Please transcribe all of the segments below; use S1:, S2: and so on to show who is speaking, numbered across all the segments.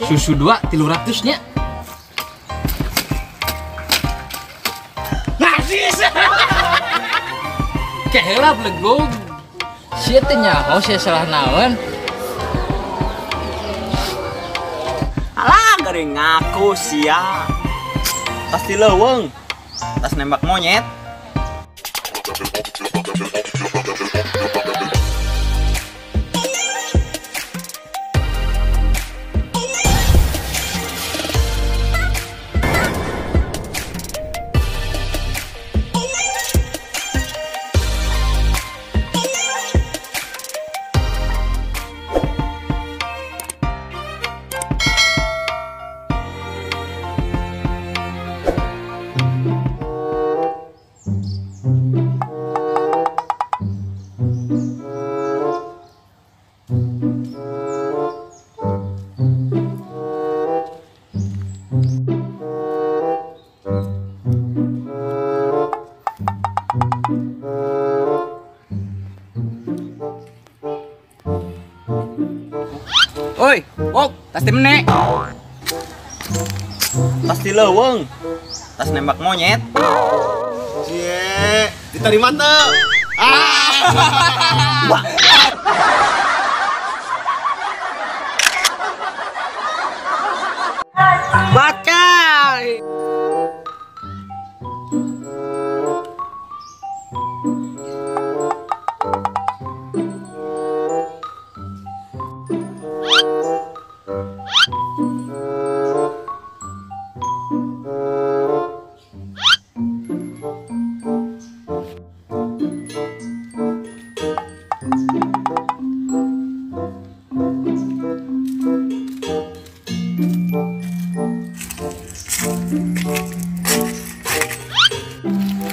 S1: Susu 2 300 nya. Narsis. Kaheula blegog. Sia teh nyaho sia salah naon.
S2: Alah gering ngaku sia. Tas di leuweung. Tas nembak monyet. Oi, wok, tas di mana? Tas di leuweung. Tas nembak monyet.
S3: Cie, diterima tuh.
S2: Wah. Bacai.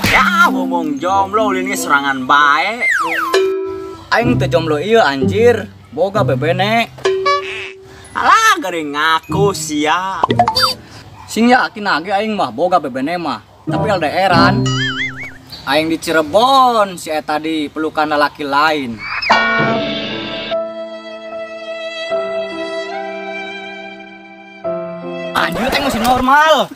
S2: Ya, ngomong jomblo ini serangan baik. Aing teu jomblo ieu anjir, boga bebene. Alah gering ngaku sia. Sing yakin lagi aing mah boga bebene mah, tapi LDR-an. Aing di Cirebon si eta di pelukan laki lain. Anjir teh masih normal.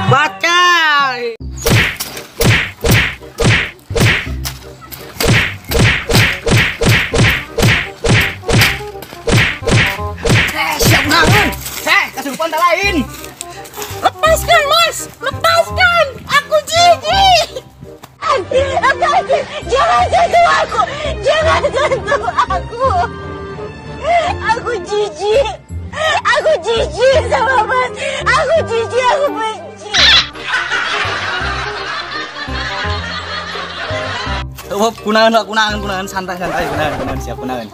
S2: Bacai. Siap banget. Kesurupan tak lain. Lepaskan mas, lepaskan. Aku jijik.
S4: Jangan sentuh aku. Jangan sentuh aku. Aku jijik. Aku jijik sama mas. Aku jijik, aku benci.
S2: Kunahan santai siap kunahan.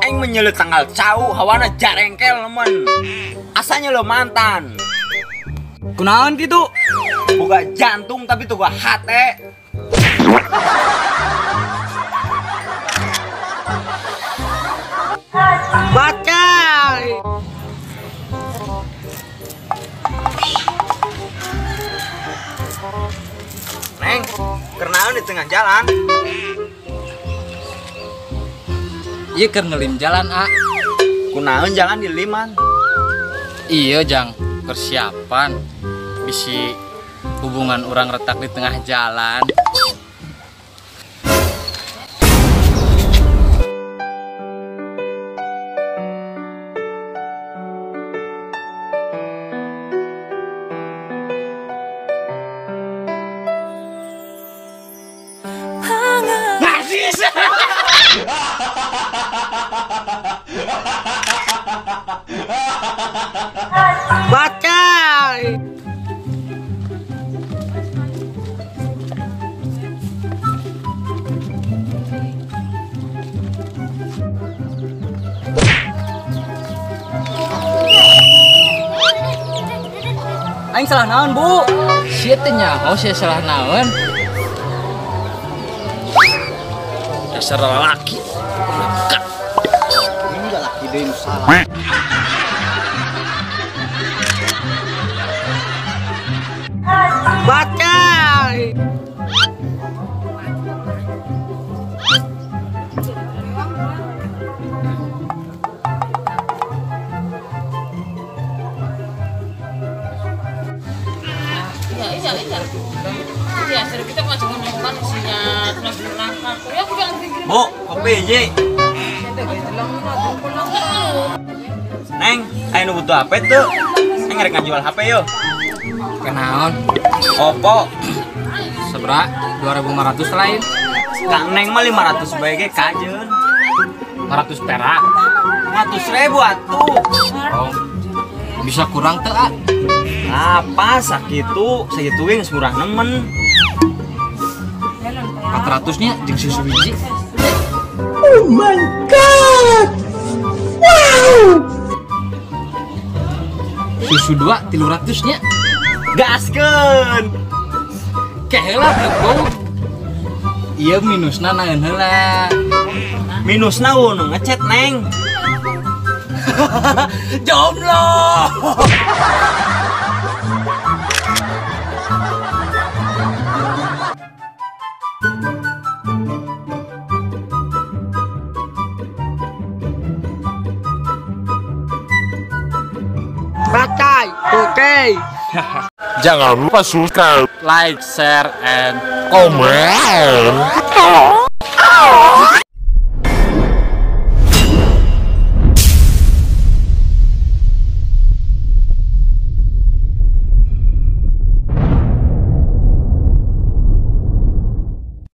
S2: Aing menyelut tanggal cau, hawana jarengkel nemen. Asanya lo mantan. Kunahan gitu. Boga jantung tapi tuh gua hate. Bacai. Neng, kenaon di tengah jalan.
S1: Iya keur ngelim jalan A.
S2: Kunaon jalan di liman.
S1: Iya jang persiapan bisi hubungan orang retak di tengah jalan.
S3: Narsis.
S2: Bacai. Aing salah naon, Bu?
S1: Sia teh nyaho sia salah naon. Dasar lelaki.
S2: Ini enggak laki deui nu salah. Bacai. Bu, kopi hiji. Neng, ayo butuh HP tuh. Neng ngerek ngajual HP yo.
S1: Kenaon?
S2: Oppo.
S1: Sebera 2.500 lain.
S2: Kang Neng mah 500 bae ge kajeun.
S1: 500 perak.
S2: 100.000 atuh.
S1: Oh. Bisa kurang teu, ah?
S2: Apa sakitu we geus murah nemen.
S1: 400-nya jeung susu biji.
S4: Oh my god. Wow.
S1: Susu 2 300-nya.
S2: Gaskeun.
S1: Keheula bro. Iya minusna naeun heula.
S2: Minusna nu ngechat Neng.
S1: Jomblo. Batai, oke.
S3: Jangan lupa subscribe,
S1: Like, share, and
S3: komen.